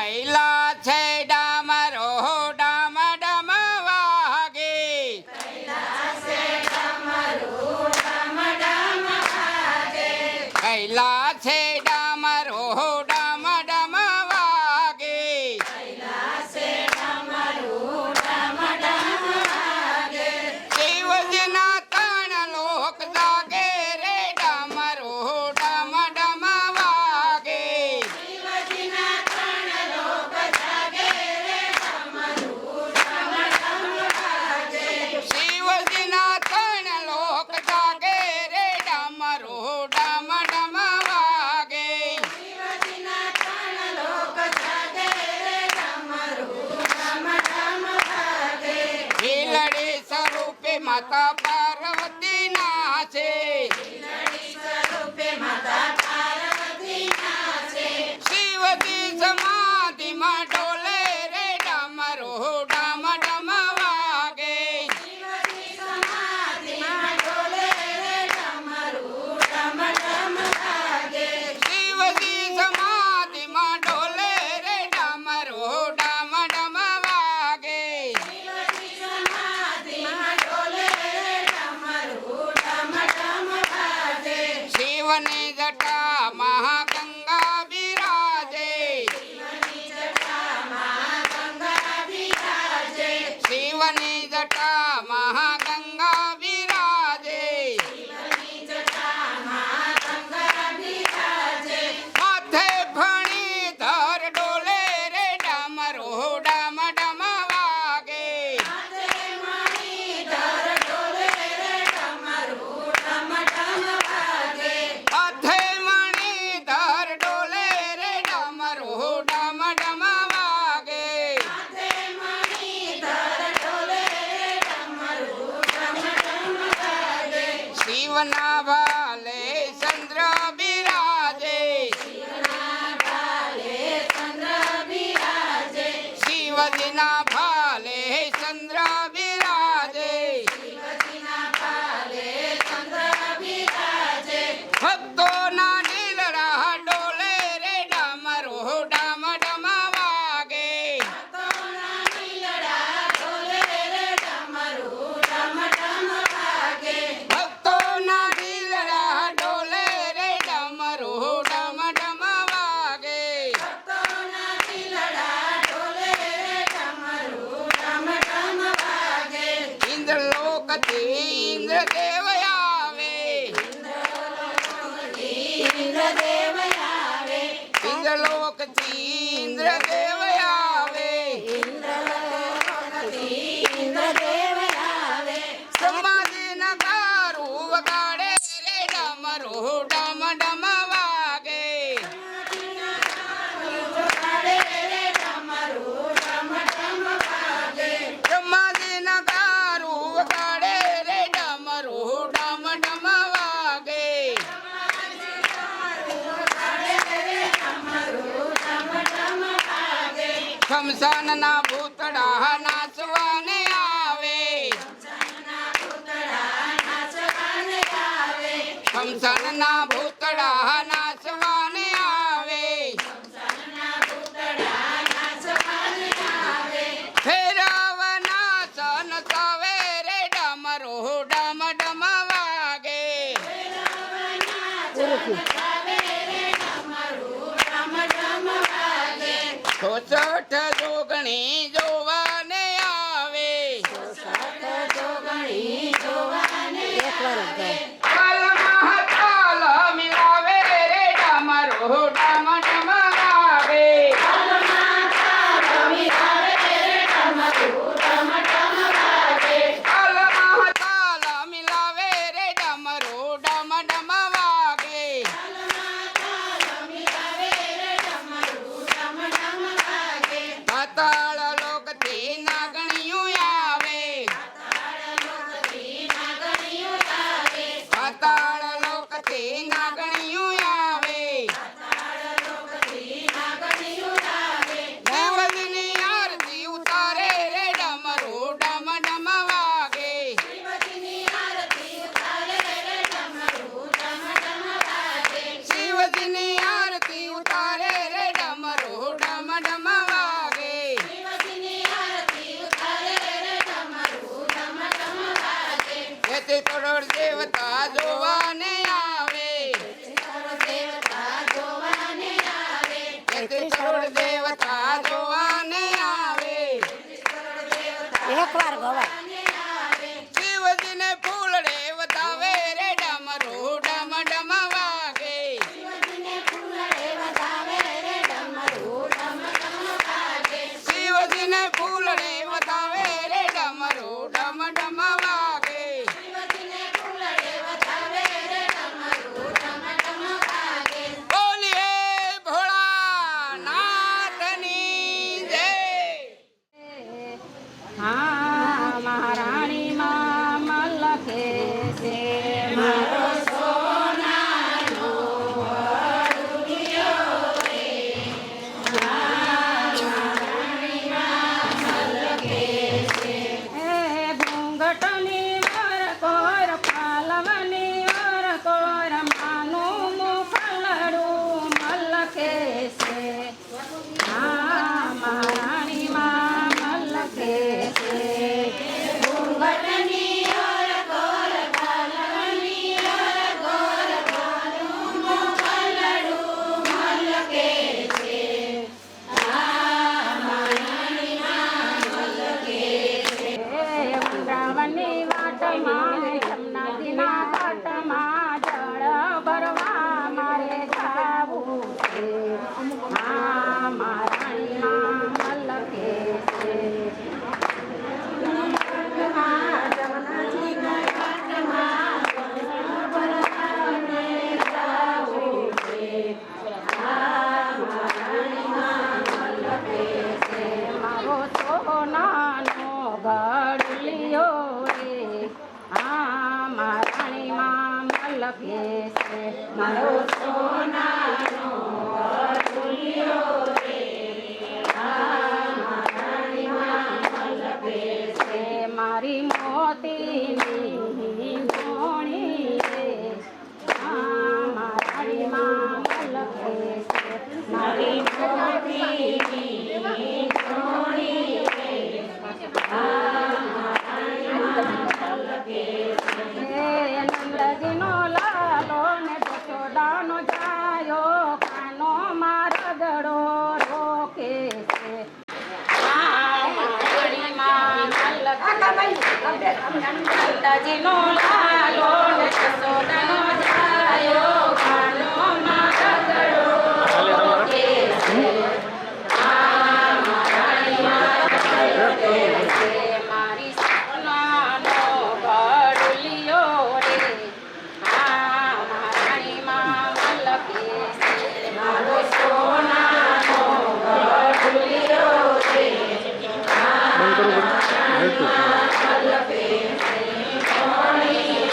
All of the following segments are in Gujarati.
કૈલા છે ડામરો ડામ ડમ વાગે કૈલા છે ડામરો ડામ ડમ વાગે શિવજીના ત્રણ લોક જાગે રે ડામરો ડામ ડમ વાગે શિવજીના ત્રણ લોક જાગે રે ડામરો ડામ ડમ વાગે હિલડી સ્વરૂપે માતા પાર્વતી નાચે શિવજી સમાધિમાં ડોલે રે ડામરો ડામ ડમ વાગે શિવજી સમાધિમાં ડોલે રે ડામરો ડામ ડમ વાગે શિવની જટા મહાગંગા બિરાજે શિવની જટા મહાગંગા બિરાજે માથે ફણી ધર ડોલે રે ડામરો ડામ ડમ વાગે હાથે મણી ધર ડોલે રે ડામરો ડામ ડમ વાગે શિવના ભાલે ચંદ્ર બિરાજે શિવજીના ભાલે ચંદ્ર બિરાજે ભક્તોના દિલડા ડોલે રે ડામરો ડામ ડમ વાગે ભક્તોના દિલડા ડોલે રે ડામરો ડામ ડમ વાગે ઇન્દ્રલોકથી ઇન્દ્રદેવ આવે ઇન્દ્રલોકથી ઇન્દ્રદેવ આવે સમાધિના ગારું વગાડે રે ડામરો ડામ ડમ વાગે સમાધિના ગારું વગાડે રે ડામરો ડામ ડમ વાગે શમશાનના ભૂતડા નાચવાને આવે શમશાનના ભૂતડા નાચવાને આવે ફેરવના સન સવે રે ડામરો ડામ ડમ વાગે ચોસઠ જોગણી જોવાને આવે કાલ મહાકાલ મિલાવે રે ડામરો ડામ ડમ વાગે કાલ મહાકાલ મિલાવે રે ડામરો ડામ ડમ વાગે પાતાળ લોકથી નાગણીયું આવે પાતાળ લોકથી નાગણીયું આવે દેવજીની આરતી ઉતારે રે ડામરો ડામ ડમ વાગે શિવજીની આરતી ઉતારે રે ડામરો ડામ ડમ વાગે તેત્રીસ કરોડ દેવતા જોવાને આવે એકવાર ગવાય શિવજીને ફૂલડે વધાવે રે ડમરો ડમ ડમ વાગે શિવજીને ફૂલડે વધાવે રે ડમરો ડમ ડમ વાગે બોલીએ ભોળાનાથની જય હા મહારાણી માં મલકે છે મારો ઘૂંઘટની વર કોર પાલવની વર કોર માનું મુખલડું મલકે છે હા મહારાણી માં મલકે છે ઘૂંઘટની વર કોર પાલવની વર કોર માનું મુખલડું મલકે છે હા મહારાણી માં મલકે છે વૃંદાવનની વાટમાં જમનાજીના ઘાટમાં જળ ભરવા મારે જાવું છે હા મહારાણીમાં મલકે છે જમનાજીના ઘાટમાં જળ ભરવા મારે જાવું છે હા મહારાણીમાં મલકે છે મારો સોનાનો ગળલિયો રે હા મહારાણીમાં મલકે છે મારો સોનાનો ગળલિયો રે હા મહારાણીમાં મલકે છે મારી મોતીની ગોણી રે હા મહારાણીમાં મલકે છે મારી મોતીની ગોણી રે નંદજીનો લાલો ને જશોદાનો જાયો કાનો મારો ગળો રોકે છે નંદજીનો લાલો ને જશોદાનો જાયો કાનો મારો ગળો રોકે છે મારી સોનાનો ગળલિયો રે હા મહારાણીમાં મલકે છે મારો સોનાનો ગળલિયો રે હા મલકે છે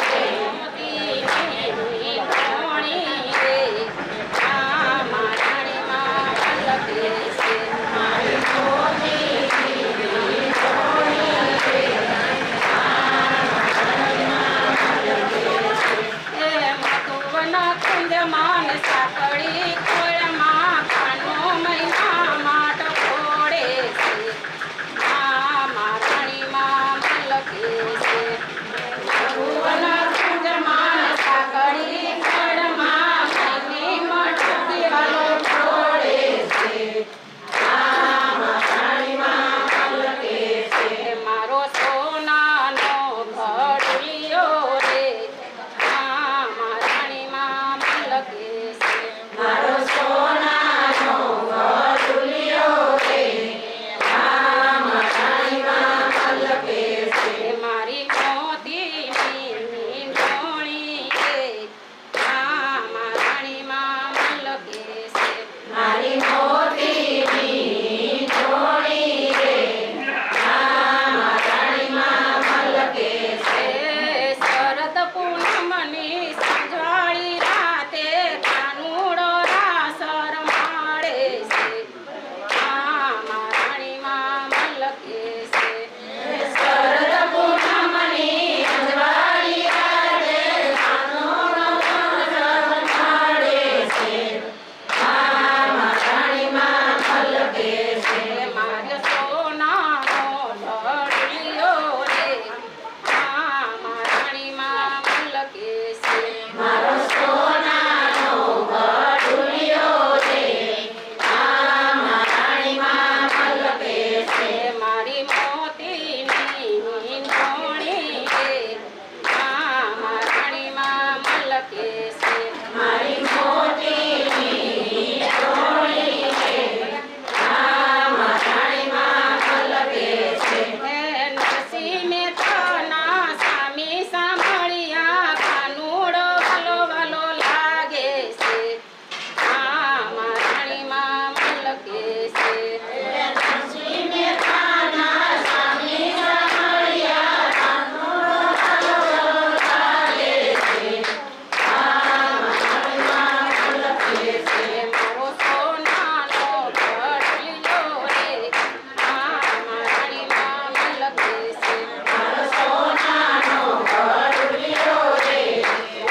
મારો સોનાનો ઘડુલિયો રે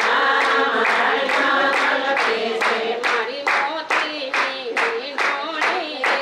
આ મહારાણીમાં મલકે છે. મારી મોતીની વીંટોળી રે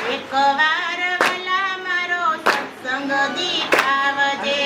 એકવાર વાલા મારો સત્સંગ દીઠાવજે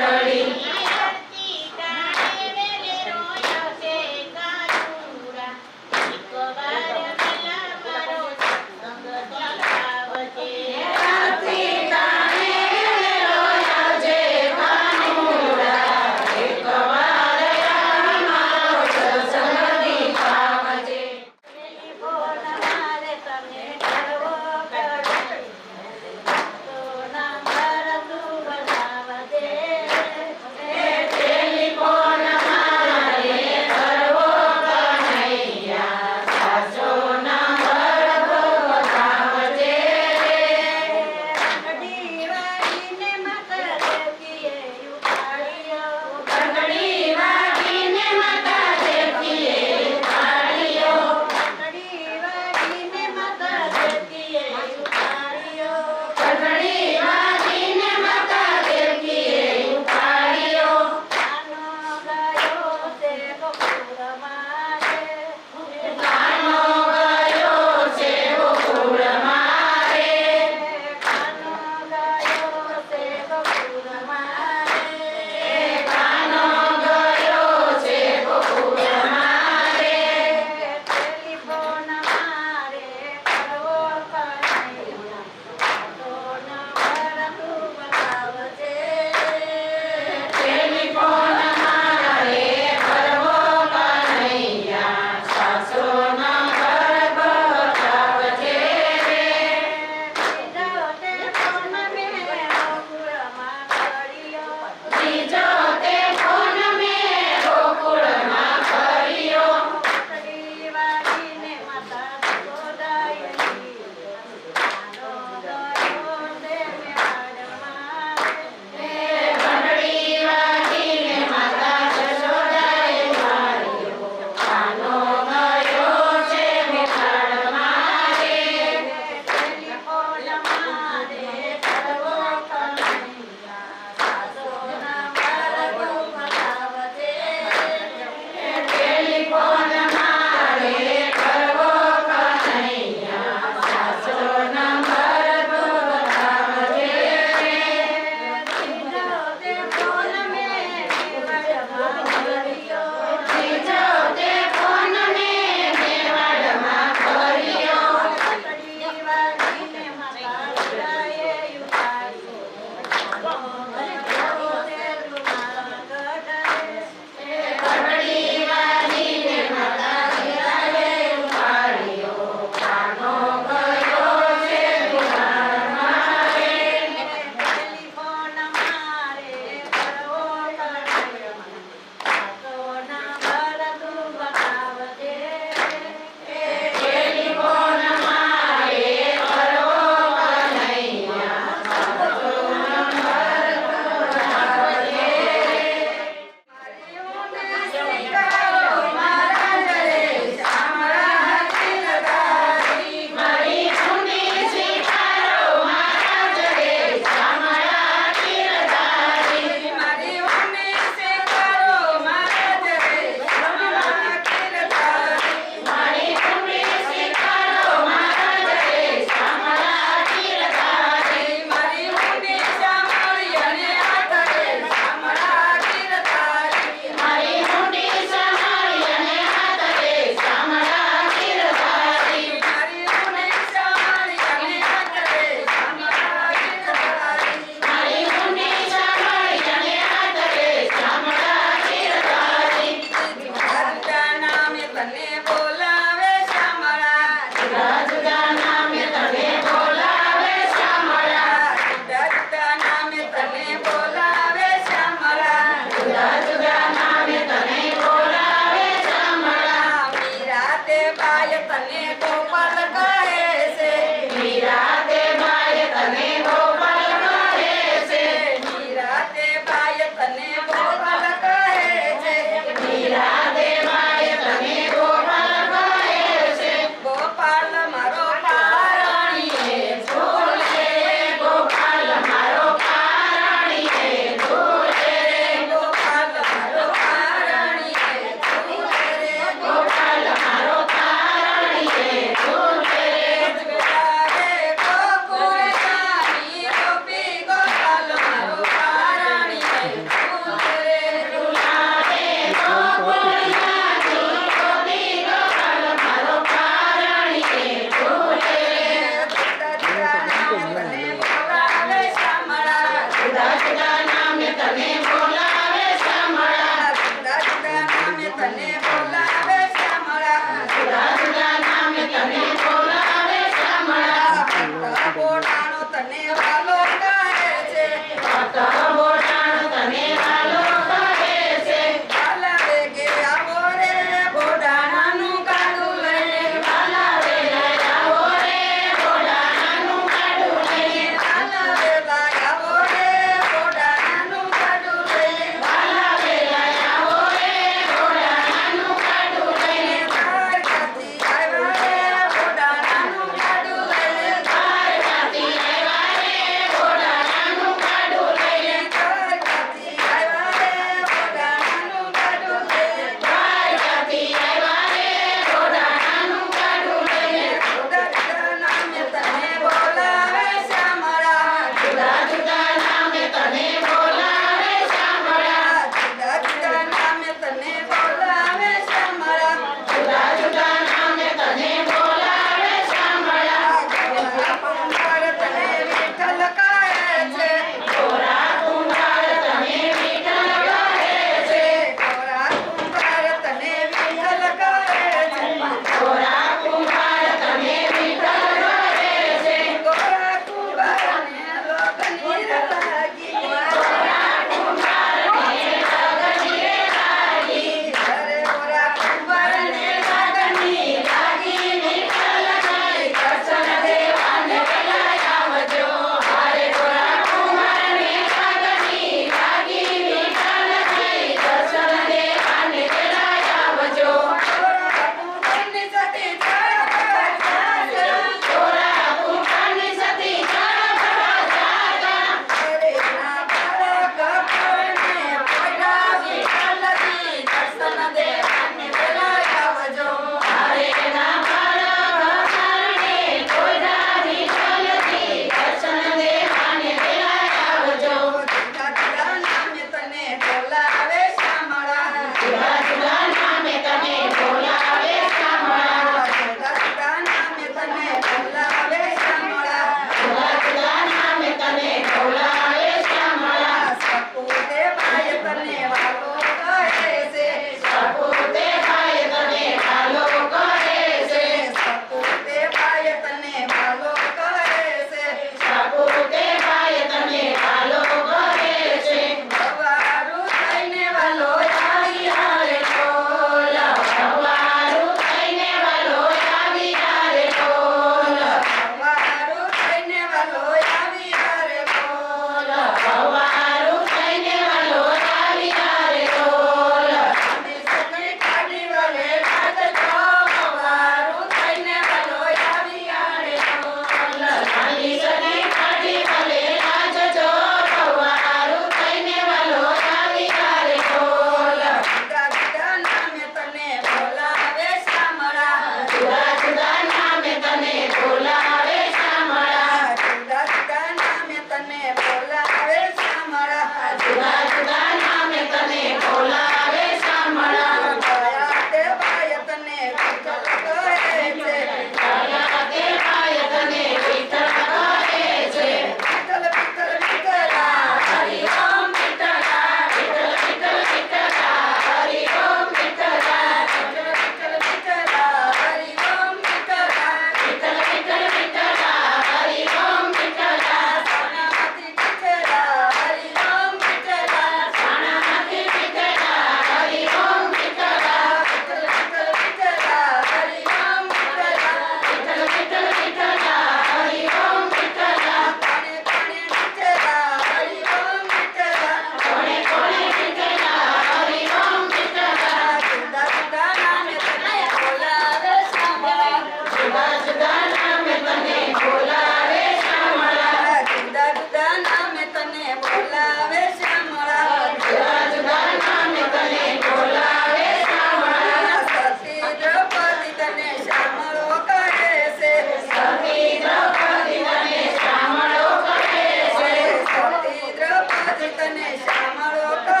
સાંભળો કહે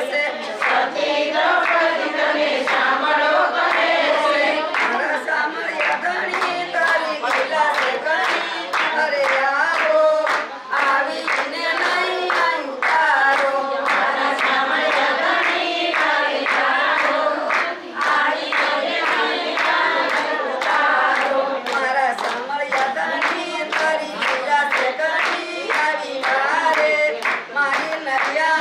છે સતી દ્રૌપદી તને સાંભળો કહે છે મારા સાંભળ્યા ધણી તારી લીલા છે ઘણી અરે આવો આવીને નહીં આવ્યું તારો મારા સાંભળ્યા ધણી તારી જાણો આવીને નહીં આવ્યું તારો મારા સાંભળ્યા ધણી તારી લીલા છે ઘણી આવી મારે મારી નરિયા